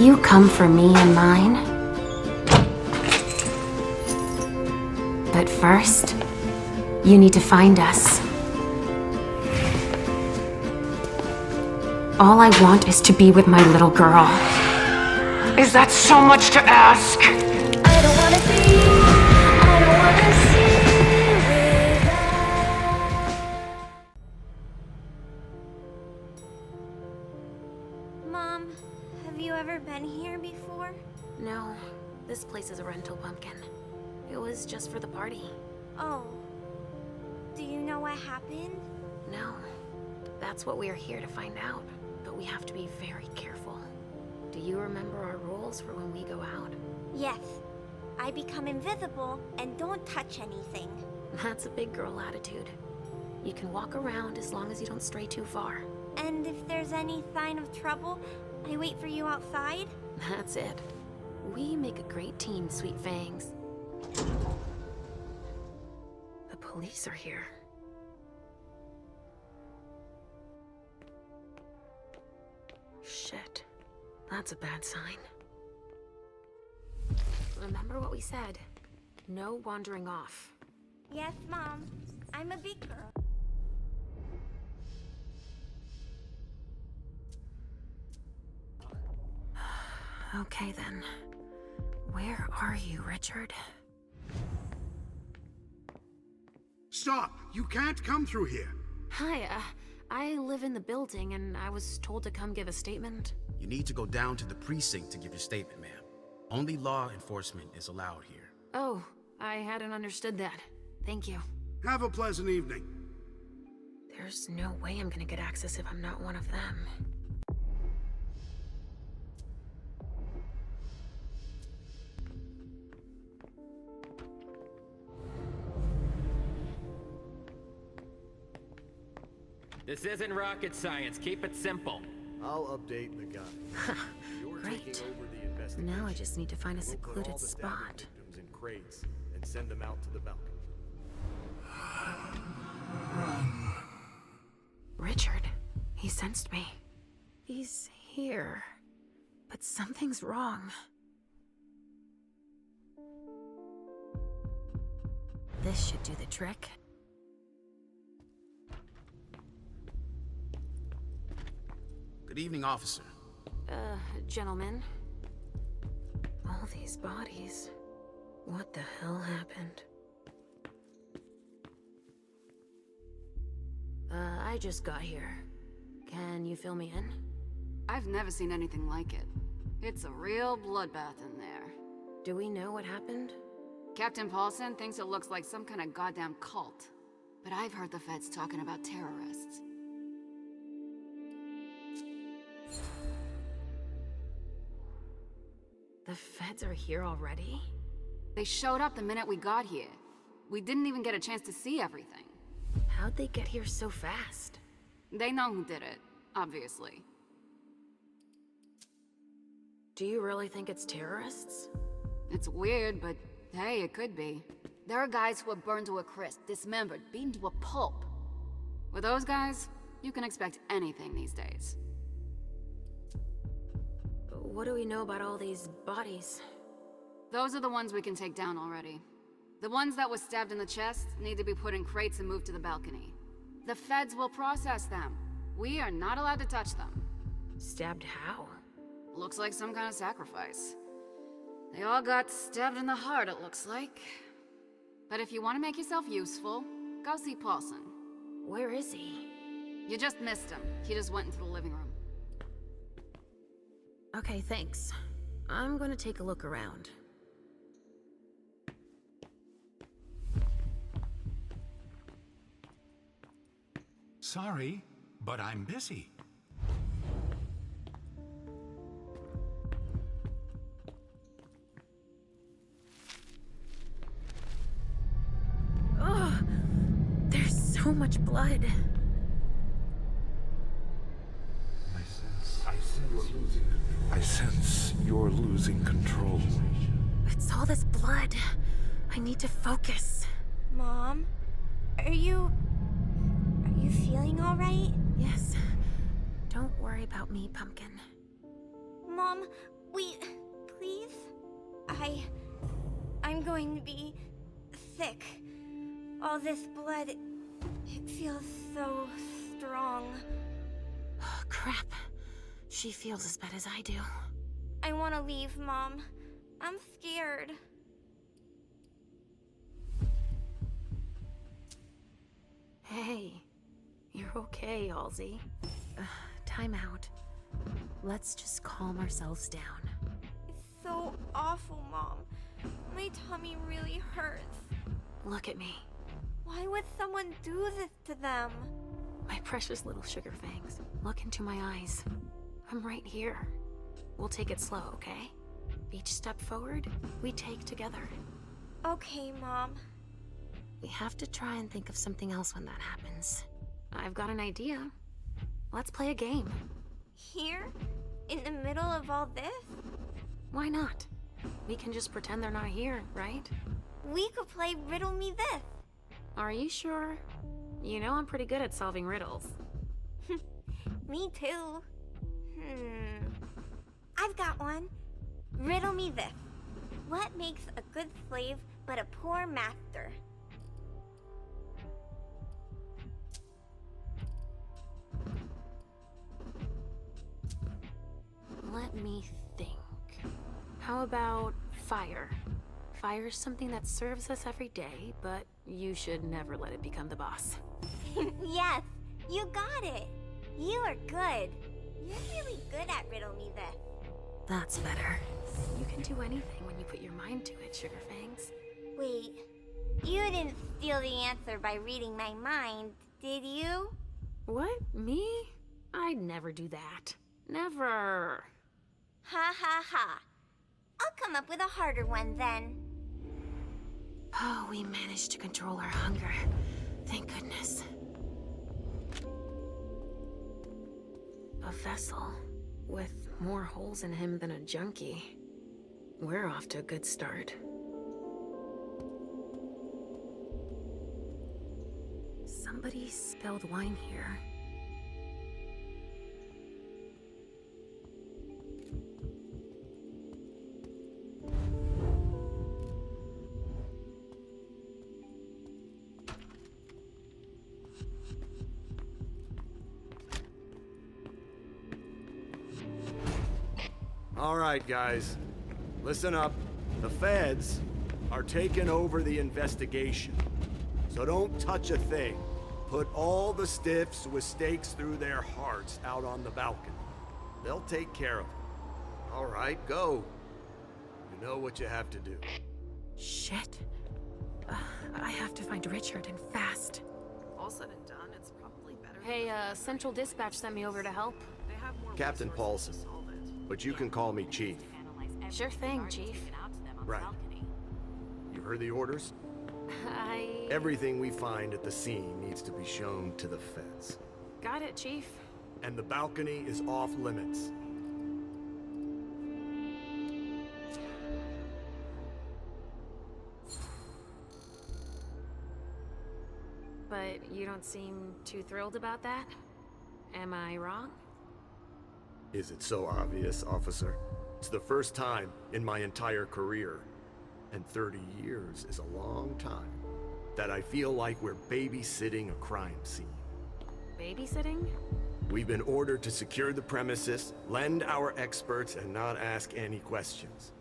You come for me and mine. But first, you need to find us. All I want is to be with my little girl. Is that so much to ask? I don't wanna see without. Mom, have you ever been here before? No, this place is a rental, Pumpkin. It was just for the party. Oh. Do you know what happened? No, that's what we're here to find out. But we have to be very careful. Do you remember our rules for when we go out? Yes. I become invisible and don't touch anything. That's a big girl attitude. You can walk around as long as you don't stray too far. And if there's any sign of trouble, I wait for you outside? That's it. We make a great team, Sweet Fangs. The police are here. Shit. That's a bad sign. Remember what we said. No wandering off. Yes, Mom. I'm a big girl. Okay then. Where are you, Richard? Stop! You can't come through here! Hi, I live in the building and I was told to come give a statement. You need to go down to the precinct to give your statement, ma'am. Only law enforcement is allowed here. Oh, I hadn't understood that. Thank you. Have a pleasant evening. There's no way I'm gonna get access if I'm not one of them. This isn't rocket science. Keep it simple. I'll update the guy. You're Great. taking over the investigation. Now I just need to find a We'll put all secluded the downed spot. victims in crates and send them out to the balcony. Richard, he sensed me. He's here. But something's wrong. This should do the trick. Good evening, officer. Gentlemen. All these bodies. What the hell happened? I just got here. Can you fill me in? I've never seen anything like it. It's a real bloodbath in there. Do we know what happened? Captain Paulson thinks it looks like some kind of goddamn cult. But I've heard the feds talking about terrorists. The feds are here already? They showed up the minute we got here. We didn't even get a chance to see everything. How'd they get here so fast? They know who did it, obviously. Do you really think it's terrorists? It's weird, but hey, it could be. There are guys who are burned to a crisp, dismembered, beaten to a pulp. With those guys, you can expect anything these days. What do we know about all these bodies? Those are the ones we can take down already. The ones that were stabbed in the chest need to be put in crates and moved to the balcony. The feds will process them. We are not allowed to touch them. Stabbed how? Looks like some kind of sacrifice. They all got stabbed in the heart, it looks like. But if you want to make yourself useful, go see Paulson. Where is he? You just missed him. He just went into the living room. Okay, thanks. I'm gonna take a look around. Sorry, but I'm busy. Ugh! There's so much blood. I sense you're losing control. It's all this blood. I need to focus. Mom? Are you feeling all right? Yes. Don't worry about me, Pumpkin. Mom, Wait, please? I'm going to be sick. All this blood, it feels so strong. Crap. She feels as bad as I do. I want to leave, Mom. I'm scared. Hey, you're okay, Halsey. Time out. Let's just calm ourselves down. It's so awful, Mom. My tummy really hurts. Look at me. Why would someone do this to them? My precious little sugar fangs. Look into my eyes. I'm right here. We'll take it slow, okay? Each step forward, we take together. Okay, Mom. We have to try and think of something else when that happens. I've got an idea. Let's play a game. Here? In the middle of all this? Why not? We can just pretend they're not here, right? We could play Riddle Me This. Are you sure? You know I'm pretty good at solving riddles. Me too. I've got one. Riddle me this. What makes a good slave but a poor master? Let me think. How about fire? Fire's something that serves us every day, but you should never let it become the boss. Yes, you got it. You are good. You're really good at Riddle Me This. That's better. You can do anything when you put your mind to it, Sugar Fangs. Wait, you didn't steal the answer by reading my mind, did you? What? Me? I'd never do that. Never. Ha ha ha. I'll come up with a harder one then. Oh, we managed to control our hunger. Thank goodness. A vessel with more holes in him than a junkie. We're off to a good start. Somebody spilled wine here. All right, guys. Listen up. The feds are taking over the investigation. So don't touch a thing. Put all the stiffs with stakes through their hearts out on the balcony. They'll take care of it. All right, go. You know what you have to do. Shit. I have to find Richard, and fast. All said and done, it's probably better. Hey, Central Dispatch sent me over to help. They have more Captain Paulson. But you can call me Chief. Sure thing, Chief. Right. You heard the orders? I... Everything we find at the scene needs to be shown to the feds. Got it, Chief. And the balcony is off limits. But you don't seem too thrilled about that? Am I wrong? Is it so obvious, officer? It's the first time in my entire career, and 30 years is a long time, that I feel like we're babysitting a crime scene. Babysitting? We've been ordered to secure the premises, lend our experts, and not ask any questions.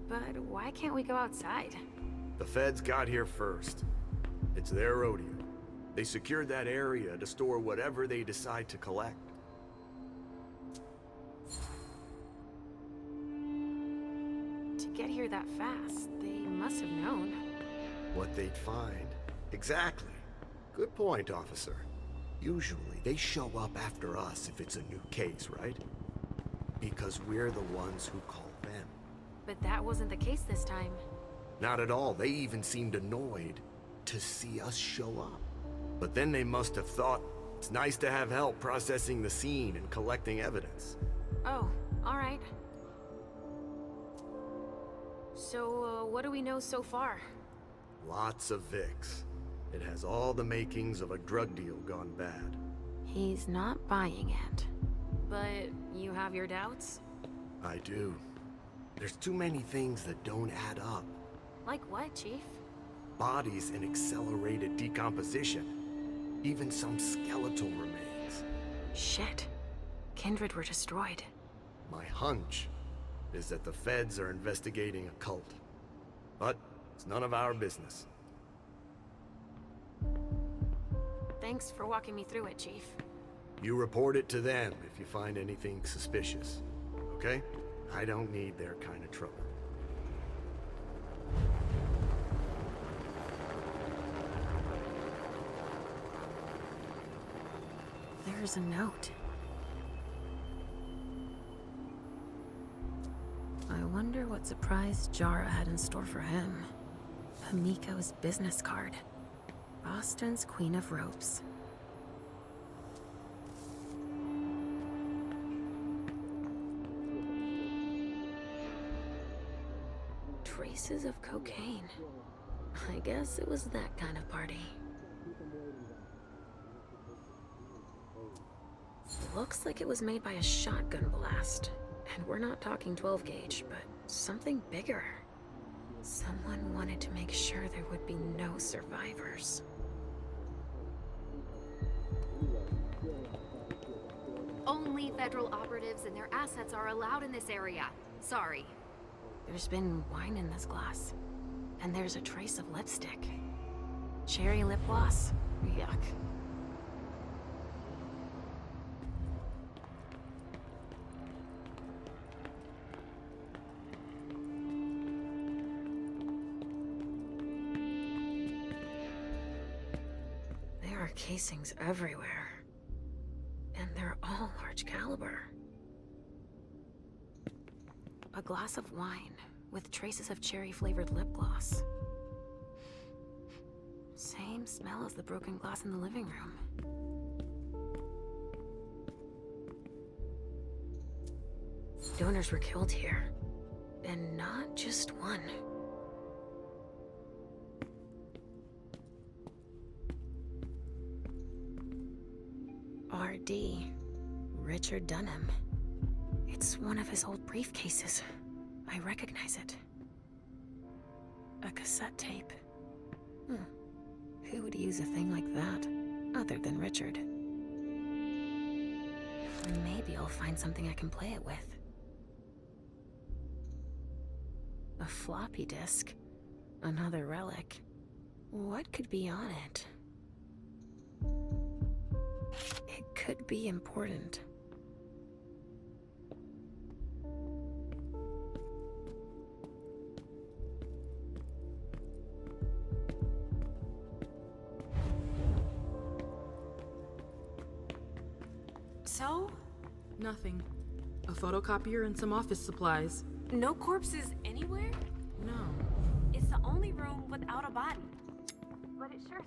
But why can't we go outside? The feds got here first. It's their rodeo. They secured that area to store whatever they decide to collect. To get here that fast, they must have known. What they'd find. Exactly. Good point, officer. Usually, they show up after us if it's a new case, right? Because we're the ones who call them. But that wasn't the case this time. Not at all. They even seemed annoyed to see us show up. But then they must have thought it's nice to have help processing the scene and collecting evidence. Oh, all right. So, what do we know so far? Lots of Vicks. It has all the makings of a drug deal gone bad. He's not buying it. But you have your doubts? I do. There's too many things that don't add up. Like what, Chief? Bodies in accelerated decomposition. Even some skeletal remains. Shit. Kindred were destroyed. My hunch is that the feds are investigating a cult. But it's none of our business. Thanks for walking me through it, Chief. You report it to them if you find anything suspicious. Okay? I don't need their kind of trouble. There's a note. I wonder what surprise Jara had in store for him. Hamiko's business card. Boston's Queen of Ropes. Traces of cocaine. I guess it was that kind of party. Looks like it was made by a shotgun blast. And we're not talking 12 gauge, but something bigger. Someone wanted to make sure there would be no survivors. Only federal operatives and their assets are allowed in this area. Sorry. There's been wine in this glass. And there's a trace of lipstick. Cherry lip gloss. Yuck. There are casings everywhere. And they're all large caliber. A glass of wine with traces of cherry-flavored lip gloss. Same smell as the broken glass in the living room. Donors were killed here. And not just one. R.D. Richard Dunham. It's one of his old briefcases. I recognize it. A cassette tape. Who would use a thing like that, other than Richard? Maybe I'll find something I can play it with. A floppy disk. Another relic. What could be on it? It could be important. So? Nothing. A photocopier and some office supplies. No corpses anywhere? No. It's the only room without a body. But it sure...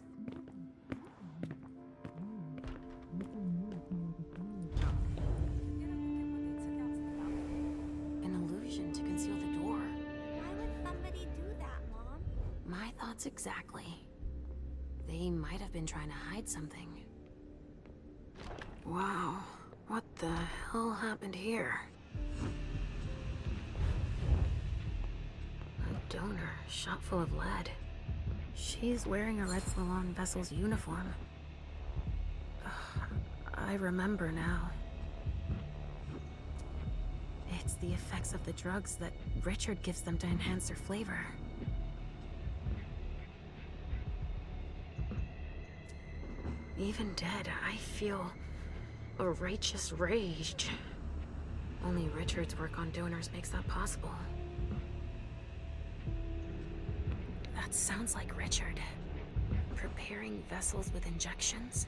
An illusion to conceal the door. Why would somebody do that, Mom? My thoughts exactly. They might have been trying to hide something. Wow. What the hell happened here? A donor shot full of lead. She's wearing a Red Salon vessel's uniform. I remember now. It's the effects of the drugs that Richard gives them to enhance their flavor. Even dead, I feel a righteous rage. Only Richard's work on donors makes that possible. That sounds like Richard. Preparing vessels with injections.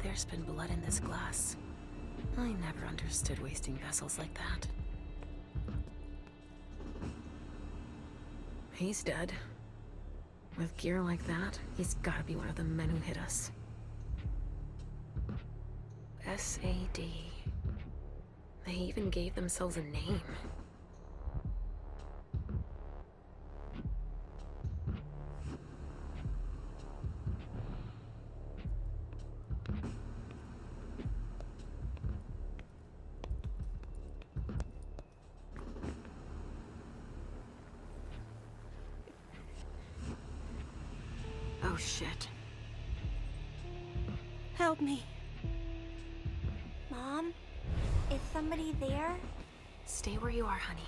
There's been blood in this glass. I never understood wasting vessels like that. He's dead. With gear like that, he's gotta be one of the men who hit us. SAD. They even gave themselves a name. Oh, shit. Help me. Mom? Is somebody there? Stay where you are, honey.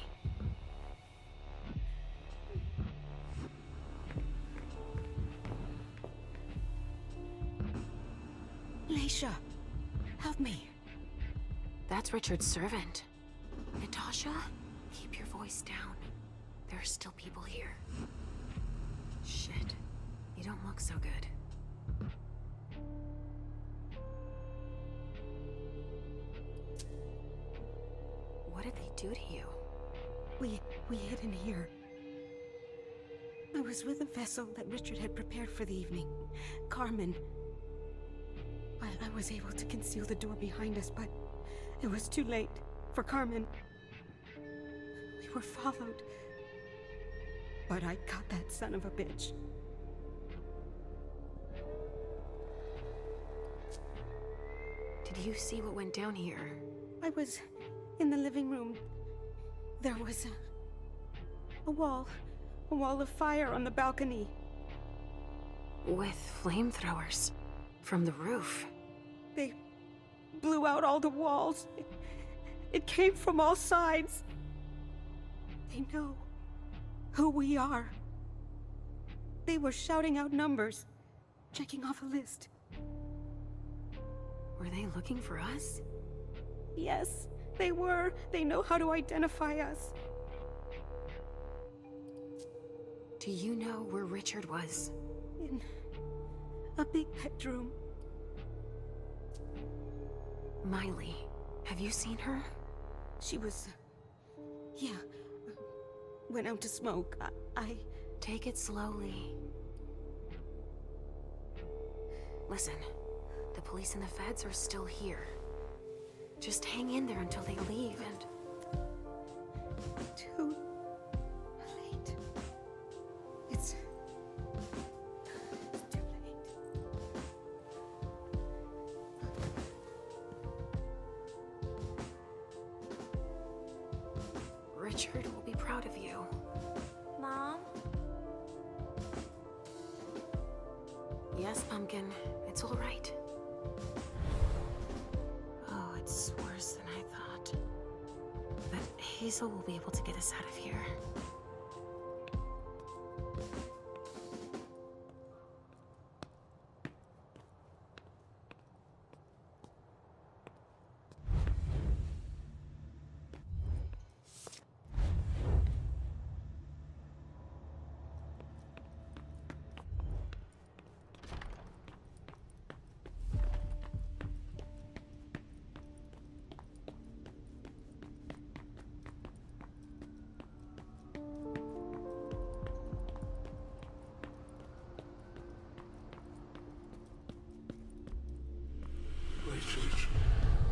Leisha, help me. That's Richard's servant. Natasha, keep your voice down. There are still people here. Shit. You don't look so good. What did they do to you? We hid in here. I was with a vessel that Richard had prepared for the evening. Carmen. I was able to conceal the door behind us, but it was too late for Carmen. We were followed. But I got that son of a bitch. Did you see what went down here? I was in the living room. There was a wall of fire on the balcony. With flamethrowers from the roof. They blew out all the walls. It came from all sides. They know who we are. They were shouting out numbers, checking off a list. Were they looking for us? Yes, they were. They know how to identify us. Do you know where Richard was? In a big bedroom. Miley, have you seen her? She was... yeah. Went out to smoke. I... Take it slowly. Listen, the police and the feds are still here. Just hang in there until they leave and... Too late. It's too late. Richard will be proud of you. Mom? Yes, Pumpkin. It's all right. Oh, it's worse than I thought. But Hazel will be able to get us out of here.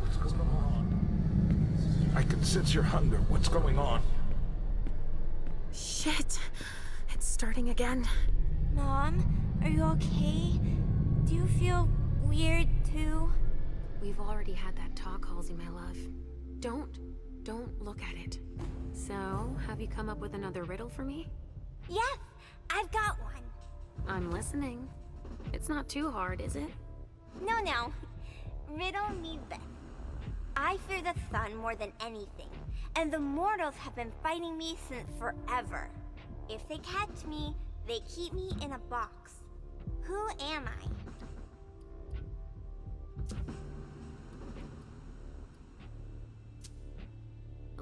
What's going on? I can sense your hunger. What's going on? Shit! It's starting again. Mom, are you okay? Do you feel weird too? We've already had that talk, Halsey, my love. Don't look at it. So, have you come up with another riddle for me? Yes, I've got one. I'm listening. It's not too hard, is it? No. Riddle me this. I fear the sun more than anything, and the mortals have been fighting me since forever. If they catch me, they keep me in a box. Who am I?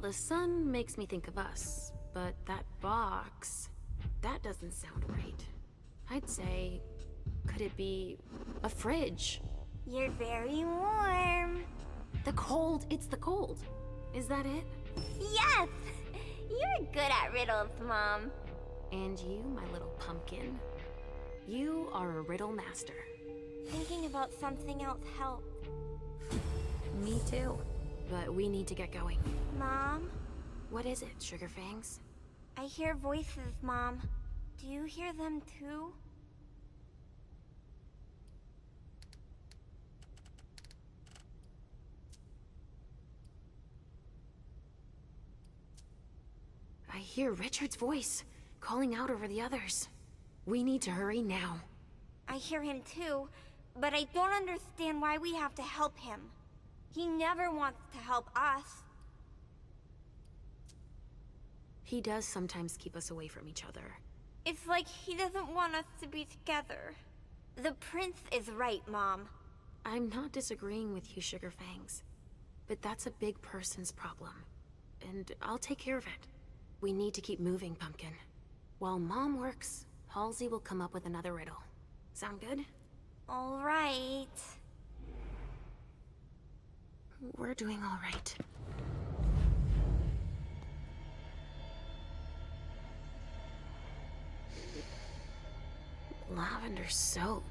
The sun makes me think of us, but that box, that doesn't sound right. I'd say, could it be a fridge? You're very warm. The cold, it's the cold. Is that it? Yes! You're good at riddles, Mom. And you, my little pumpkin, you are a riddle master. Thinking about something else helped. Me too. But we need to get going. Mom? What is it, Sugar Fangs? I hear voices, Mom. Do you hear them too? I hear Richard's voice, calling out over the others. We need to hurry now. I hear him too, but I don't understand why we have to help him. He never wants to help us. He does sometimes keep us away from each other. It's like he doesn't want us to be together. The prince is right, Mom. I'm not disagreeing with you, Sugar Fangs. But that's a big person's problem. And I'll take care of it. We need to keep moving, Pumpkin. While Mom works, Halsey will come up with another riddle. Sound good? All right. We're doing all right. Lavender soap.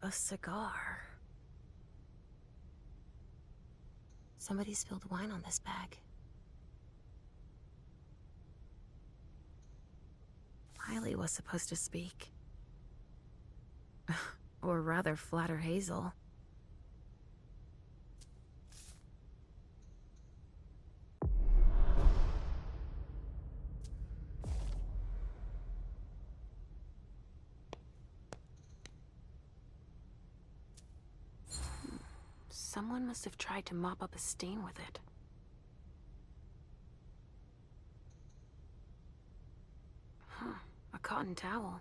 A cigar. Somebody spilled wine on this bag. Miley was supposed to speak. Or rather, flatter Hazel. Someone must have tried to mop up a stain with it. Huh, a cotton towel.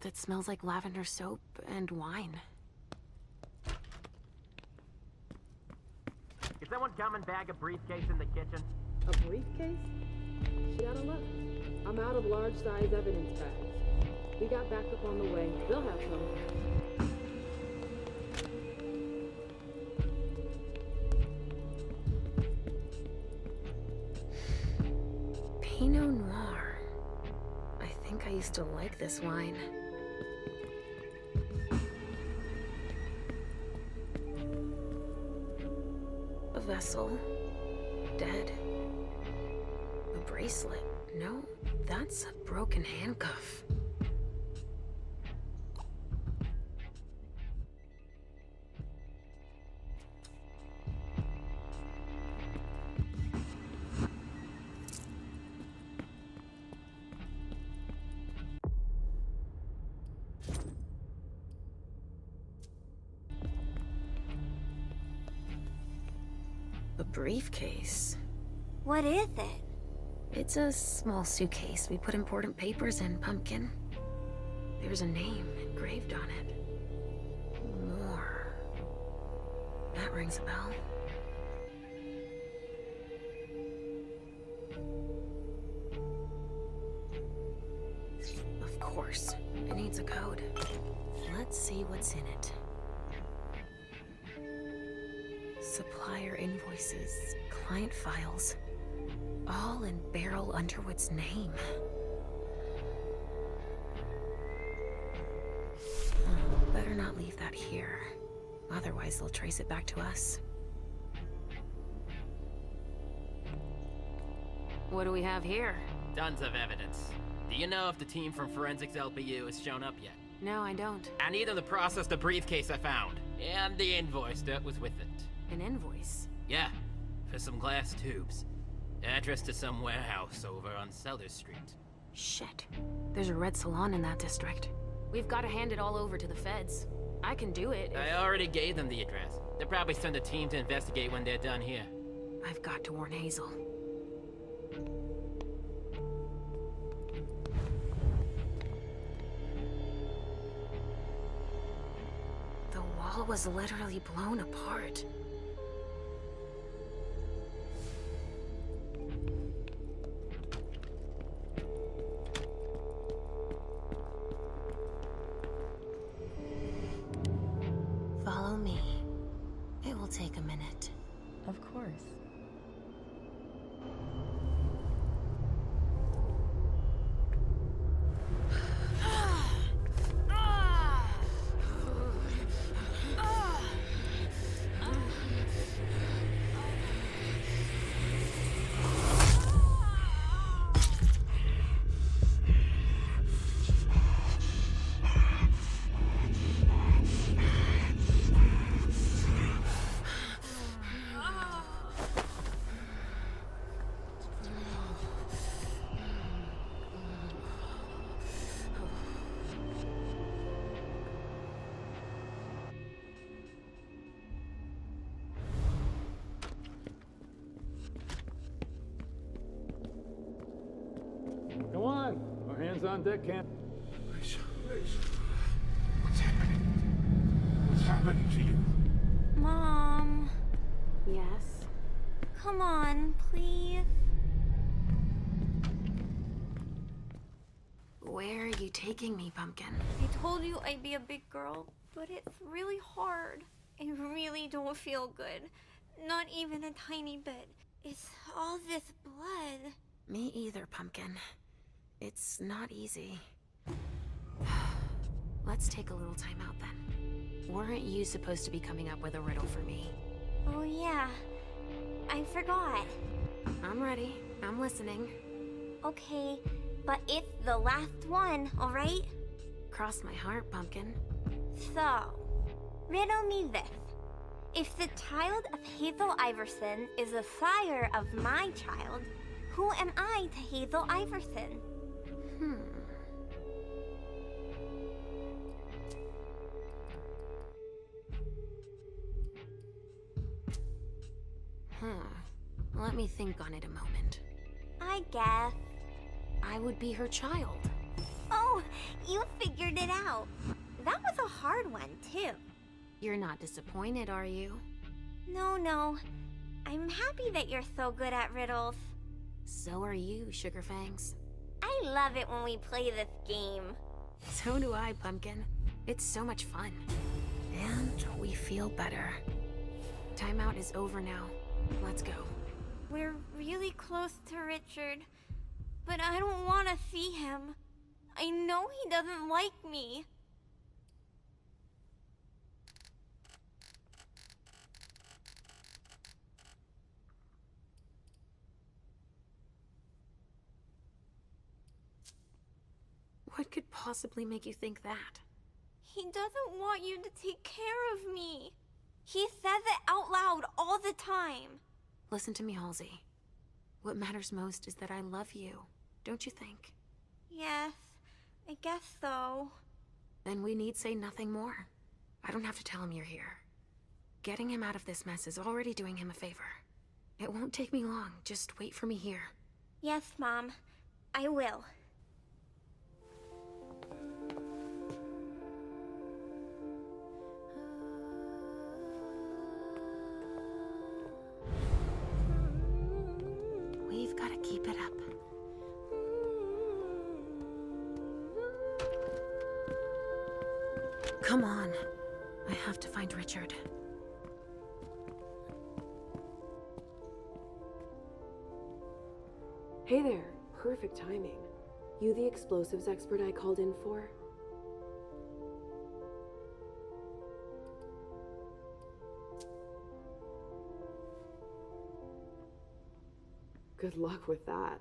That smells like lavender soap and wine. Can someone come and bag a briefcase in the kitchen? A briefcase? She got a look. I'm out of large-size evidence bags. We got backup on the way. They'll have some. Pinot Noir. I think I used to like this wine. A vessel. Dead. A bracelet. No, that's a broken handcuff. A briefcase. What is it? It's a small suitcase. We put important papers in, Pumpkin. There's a name engraved on it. More. That rings a bell. Of course. It needs a code. Let's see what's in it. Supplier invoices, client files, all in Beryl Underwood's name. Better not leave that here. Otherwise, they'll trace it back to us. What do we have here? Tons of evidence. Do you know if the team from Forensics LPU has shown up yet? No, I don't. I need them to process the briefcase I found, and the invoice that was with it. An invoice? Yeah, for some glass tubes. Address to some warehouse over on Sellers Street. Shit. There's a red salon in that district. We've got to hand it all over to the feds. I can do it. I already gave them the address. They'll probably send a team to investigate when they're done here. I've got to warn Hazel. The wall was literally blown apart. Follow me. It will take a minute. Of course. hands on deck, Camp. Lейша, what's happening? What's happening to you? Mom, Yes? come on, please. Where are you taking me, Pumpkin? I told you I'd be a big girl, but it's really hard. I really don't feel good. Not even a tiny bit. It's all this blood. Me either, Pumpkin. It's not easy. Let's take a little time out then. Weren't you supposed to be coming up with a riddle for me? Oh yeah, I forgot. I'm ready. I'm listening. Okay, but it's the last one, alright? Cross my heart, Pumpkin. So, riddle me this. If the child of Hazel Iverson is the sire of my child, who am I to Hazel Iverson? Let me think on it a moment. I guess. I would be her child. Oh, you figured it out. That was a hard one, too. You're not disappointed, are you? No. I'm happy that you're so good at riddles. So are you, Sugarfangs. I love it when we play this game. So do I, Pumpkin. It's so much fun. And we feel better. Timeout is over now. Let's go. We're really close to Richard, but I don't want to see him. I know he doesn't like me. What could possibly make you think that? He doesn't want you to take care of me. He says it out loud all the time. Listen to me, Halsey. What matters most is that I love you, don't you think? Yes, I guess so. Then we need say nothing more. I don't have to tell him you're here. Getting him out of this mess is already doing him a favor. It won't take me long. Just wait for me here. Yes, Mom. I will. We've got to keep it up. Come on. I have to find Richard. Hey there. Perfect timing. You the explosives expert I called in for? Good luck with that.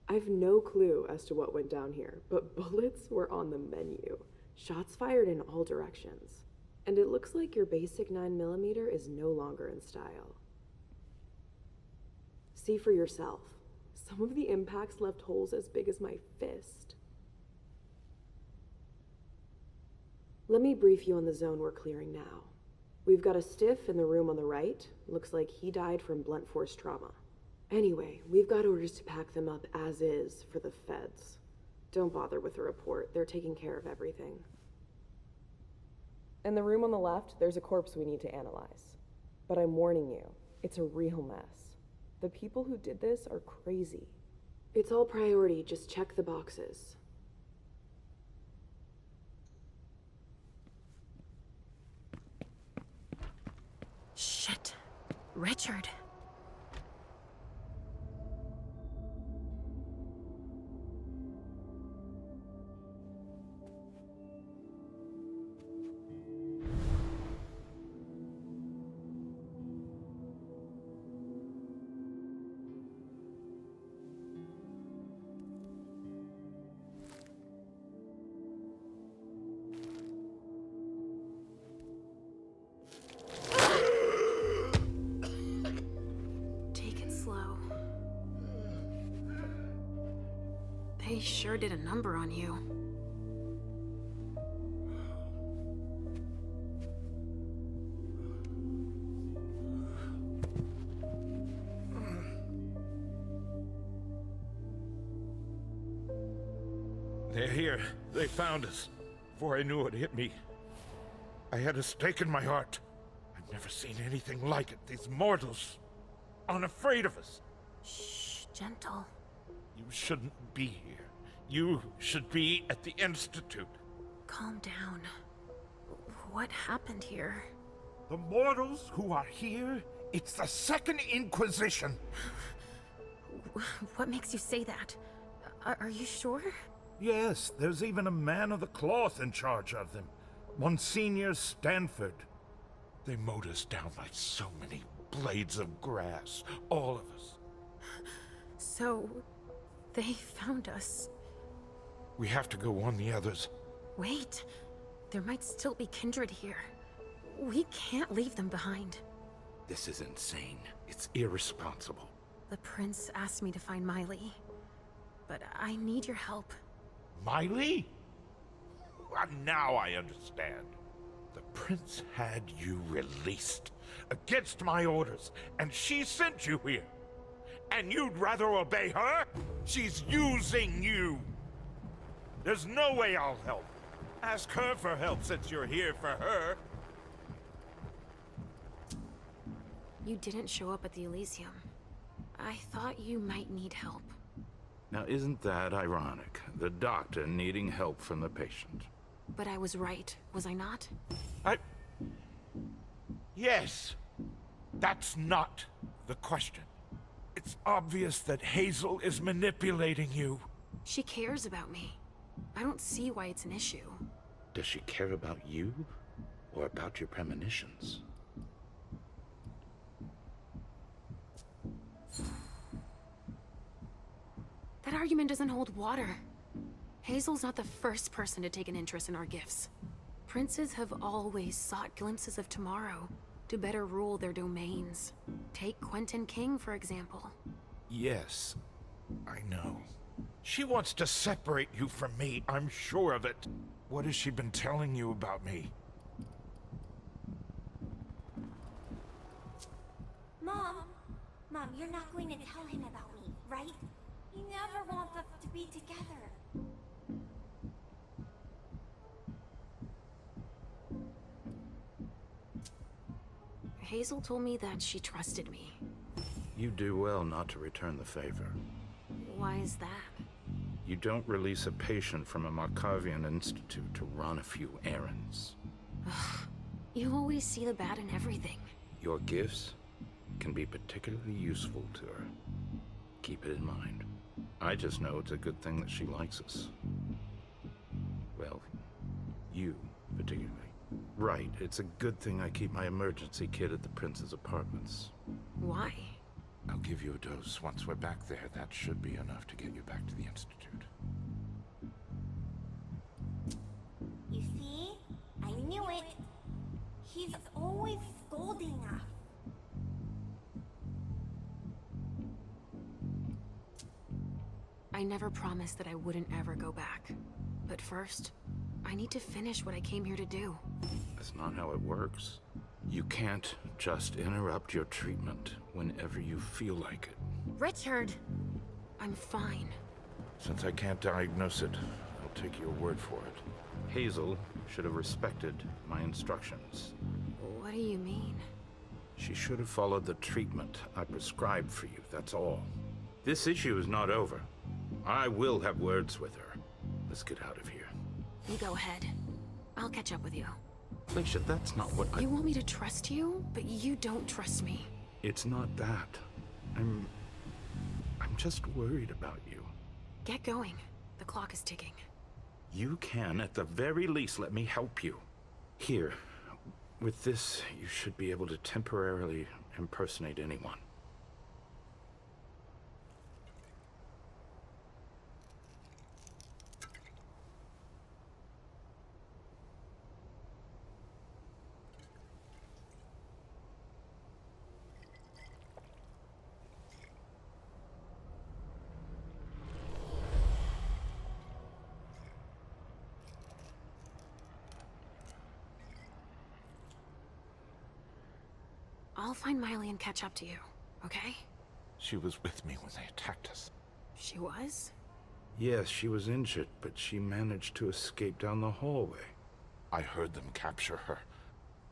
I've no clue as to what went down here, but bullets were on the menu. Shots fired in all directions. And it looks like your basic 9mm is no longer in style. See for yourself. Some of the impacts left holes as big as my fist. Let me brief you on the zone we're clearing now. We've got a stiff in the room on the right. Looks like he died from blunt force trauma. Anyway, we've got orders to pack them up as is for the feds. Don't bother with the report. They're taking care of everything. In the room on the left, there's a corpse we need to analyze. But I'm warning you, it's a real mess. The people who did this are crazy. It's all priority, just check the boxes. Shit. Richard. They sure did a number on you. They're here. They found us. Before I knew it hit me, I had a stake in my heart. I've never seen anything like it. These mortals aren't afraid of us. Shh, gentle. You shouldn't be here. You should be at the Institute. Calm down. What happened here? The mortals who are here, it's the Second Inquisition. What makes you say that? Are you sure? Yes, there's even a man of the cloth in charge of them. Monsignor Stanford. They mowed us down like so many blades of grass, all of us. So, they found us. We have to go warn the others. Wait, there might still be kindred here. We can't leave them behind. This is insane. It's irresponsible. The prince asked me to find Miley, but I need your help. Miley? Now I understand. The prince had you released against my orders, and she sent you here. And you'd rather obey her? She's using you. There's no way I'll help. Ask her for help since you're here for her. You didn't show up at the Elysium. I thought you might need help. Now isn't that ironic? The doctor needing help from the patient. But I was right, was I not? Yes. That's not the question. It's obvious that Hazel is manipulating you. She cares about me. I don't see why it's an issue. Does she care about you? Or about your premonitions? That argument doesn't hold water. Hazel's not the first person to take an interest in our gifts. Princes have always sought glimpses of tomorrow to better rule their domains. Take Quentin King, for example. Yes, I know. She wants to separate you from me, I'm sure of it. What has she been telling you about me? Mom, you're not going to tell him about me, right? He never wants us to be together. Hazel told me that she trusted me. You do well not to return the favor. Why is that? You don't release a patient from a Markovian institute to run a few errands. You always see the bad in everything. Your gifts can be particularly useful to her. Keep it in mind. I just know it's a good thing that she likes us. Well, you particularly. Right, it's a good thing I keep my emergency kit at the prince's apartments. Why? I'll give you a dose once we're back there. That should be enough to get you back to the Institute. You see? I knew it. He's always scolding us. I never promised that I wouldn't ever go back. But first, I need to finish what I came here to do. That's not how it works. You can't just interrupt your treatment whenever you feel like it. Richard! I'm fine. Since I can't diagnose it, I'll take your word for it. Hazel should have respected my instructions. What do you mean? She should have followed the treatment I prescribed for you, that's all. This issue is not over. I will have words with her. Let's get out of here. You go ahead. I'll catch up with you. Leyша, that's not what You want me to trust you, but you don't trust me. It's not that. I'm just worried about you. Get going. The clock is ticking. You can, at the very least, let me help you. Here, with this, you should be able to temporarily impersonate anyone. I'll find Miley and catch up to you, okay? She was with me when they attacked us. She was? Yes, she was injured, but she managed to escape down the hallway. I heard them capture her.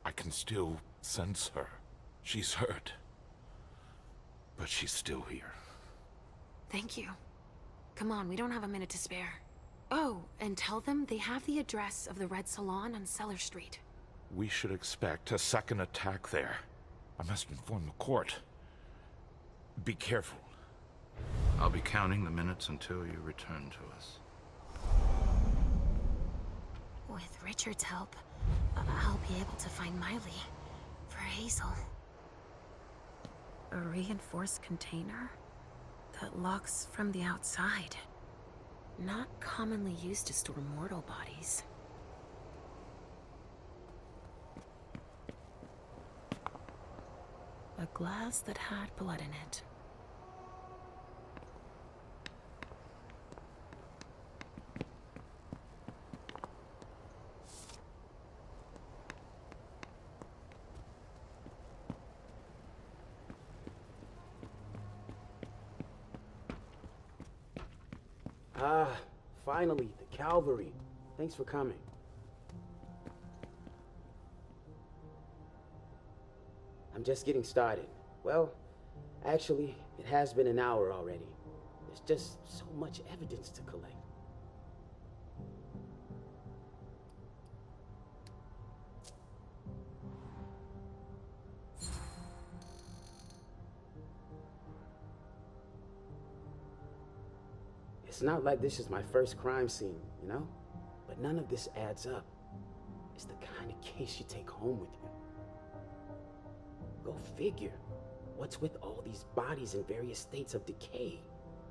I can still sense her. She's hurt. But she's still here. Thank you. Come on, we don't have a minute to spare. Oh, and tell them they have the address of the Red Salon on Cellar Street. We should expect a second attack there. I must inform the court. Be careful. I'll be counting the minutes until you return to us. With Richard's help, I'll be able to find Miley for Hazel. A reinforced container that locks from the outside. Not commonly used to store mortal bodies. A glass that had blood in it. Ah, finally, the cavalry. Thanks for coming. I'm just getting started. Well, actually, it has been an hour already. There's just so much evidence to collect. It's not like this is my first crime scene, you know? But none of this adds up. It's the kind of case you take home with you. Go figure. What's with all these bodies in various states of decay?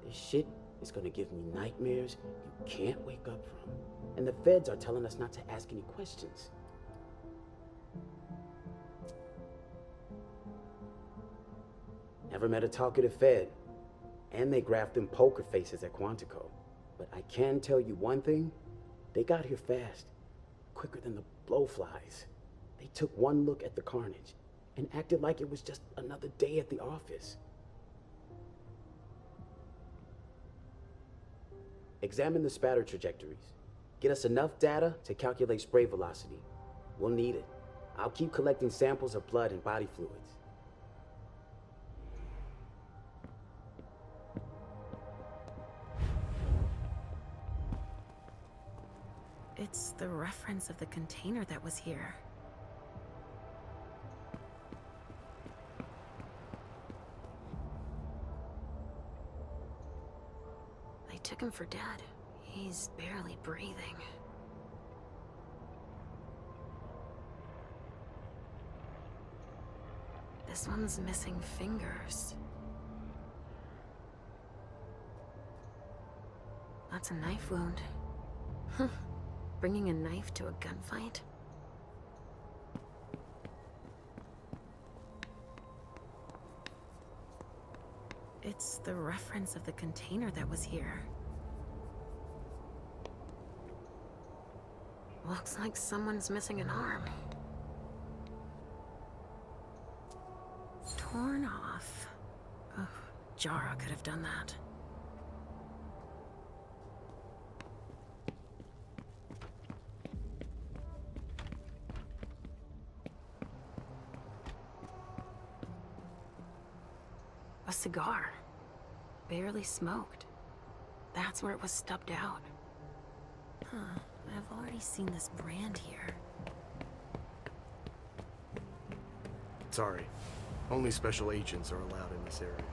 This shit is gonna give me nightmares you can't wake up from. And the feds are telling us not to ask any questions. Never met a talkative fed. And they graphed them poker faces at Quantico. But I can tell you one thing. They got here fast. Quicker than the blowflies. They took one look at the carnage and acted like it was just another day at the office. Examine the spatter trajectories. Get us enough data to calculate spray velocity. We'll need it. I'll keep collecting samples of blood and body fluids. It's the reference of the container that was here. They took him for dead. He's barely breathing. This one's missing fingers. That's a knife wound. Huh. Bringing a knife to a gunfight? It's the reference of the container that was here. Looks like someone's missing an arm. Torn off. Oh, Jara could have done that. A cigar. Barely smoked. That's where it was stubbed out. Huh. I've already seen this brand here. Sorry. Only special agents are allowed in this area.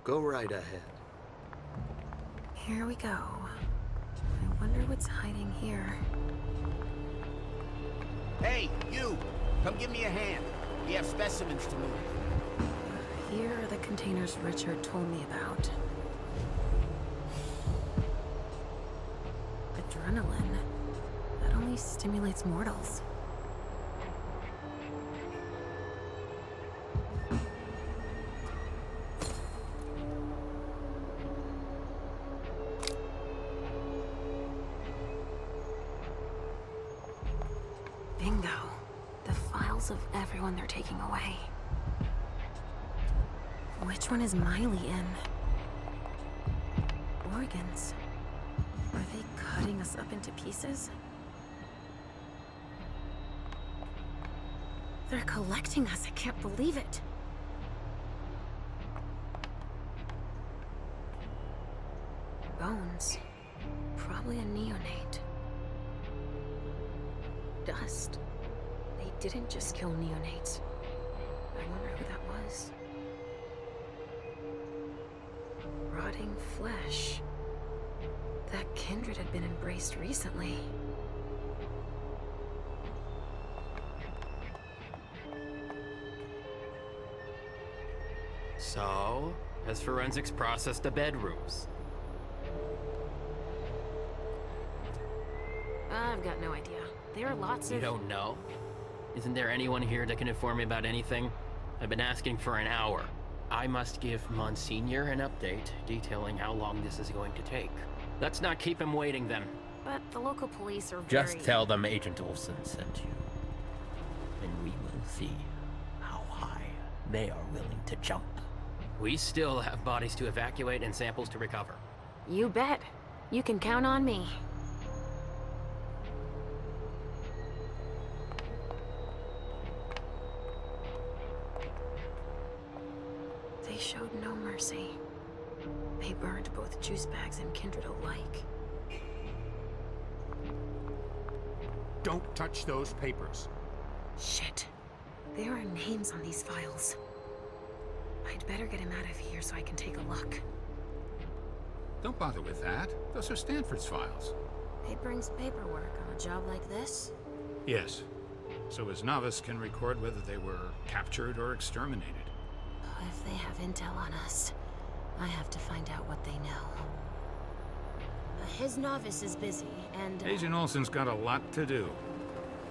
Go right ahead. Here we go. I wonder what's hiding here. Hey, you! Come give me a hand. We have specimens to move. Here are the containers Richard told me about. Adrenaline. Really stimulates mortals. Bingo. The files of everyone they're taking away. Which one is Miley in? Organs. Are they cutting us up into pieces? They're collecting us. I can't believe it. Bones. Probably a neonate. Dust. They didn't just kill neonates. I wonder who that was. Rotting flesh. That kindred had been embraced recently. So, has forensics processed the bedrooms? I've got no idea. There are lots of... You don't know? Isn't there anyone here that can inform me about anything? I've been asking for an hour. I must give Monsignor an update detailing how long this is going to take. Let's not keep him waiting then. But the local police are Just tell them Agent Olsen sent you. And we will see how high they are willing to jump. We still have bodies to evacuate and samples to recover. You bet. You can count on me. They showed no mercy. They burned both juice bags and kindred alike. Don't touch those papers. Shit. There are names on these files. I'd better get him out of here so I can take a look. Don't bother with that. Those are Stanford's files. It brings paperwork on a job like this? Yes. So his novice can record whether they were captured or exterminated. If they have intel on us, I have to find out what they know. His novice is busy, and... Agent Olsen's got a lot to do.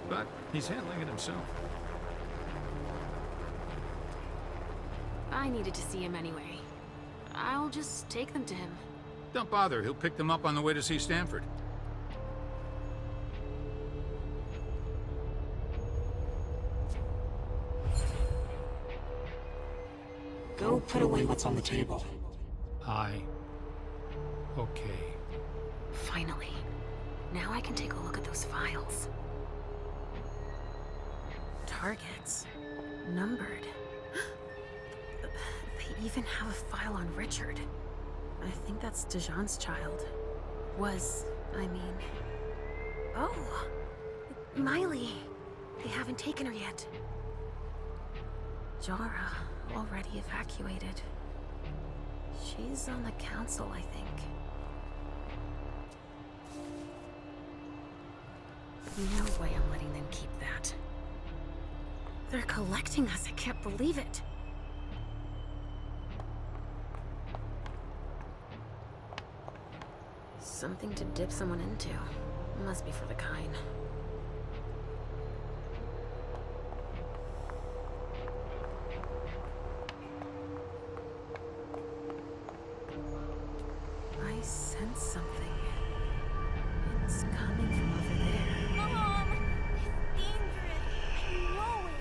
But he's handling it himself. I needed to see him anyway. I'll just take them to him. Don't bother, he'll pick them up on the way to see Stanford. Go put away what's on the table. Okay. Finally. Now I can take a look at those files. Targets. Numbered. They even have a file on Richard. I think that's Dijon's child. I mean... Oh! Miley! They haven't taken her yet. Jara, already evacuated. She's on the council, I think. No way I'm letting them keep that. They're collecting us, I can't believe it. Something to dip someone into. Must be for the kind. I sense something. It's coming from over there. Mom! It's dangerous. I know it.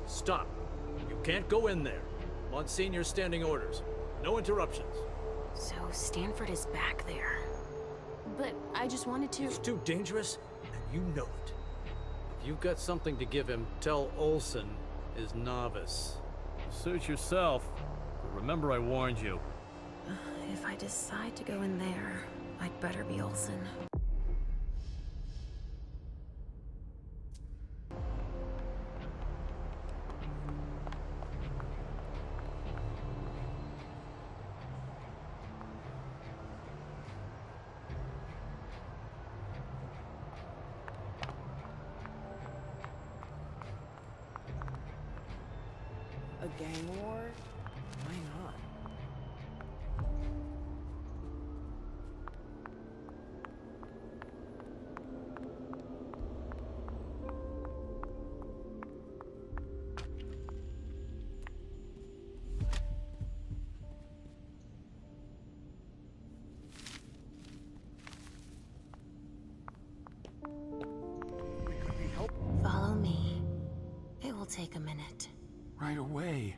Stop. You can't go in there. Monsignor's standing orders. No interruptions. So Stanford is back there. But I just wanted to... It's too dangerous, and you know it. If you've got something to give him, tell Olsen is novice. Suit yourself. But remember I warned you. If I decide to go in there, I'd better be Olsen. A gang war? Why not? take a minute. Right away.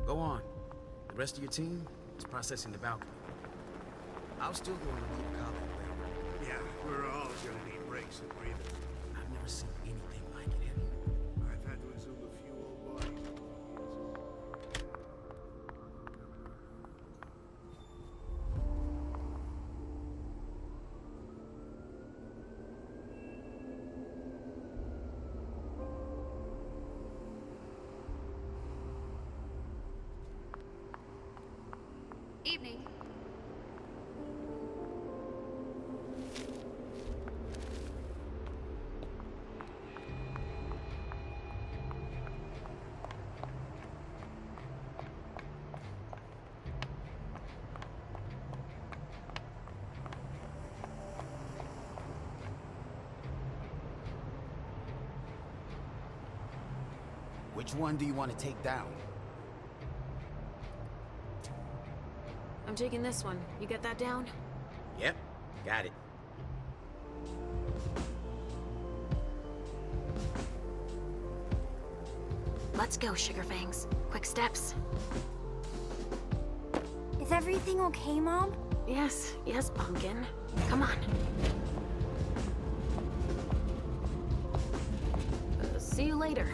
Go on. The rest of your team is processing the balcony. I'll still go and relieve a colleague later. Yeah, we're all gonna need breaks and breathing. I've never seen anything like it, have you? I've had to exhume a few old bodies. Evening. Which one do you want to take down? I'm taking this one. You get that down? Yep, got it. Let's go, Sugarfangs. Quick steps. Is everything okay, Mom? Yes, Pumpkin. Come on. See you later.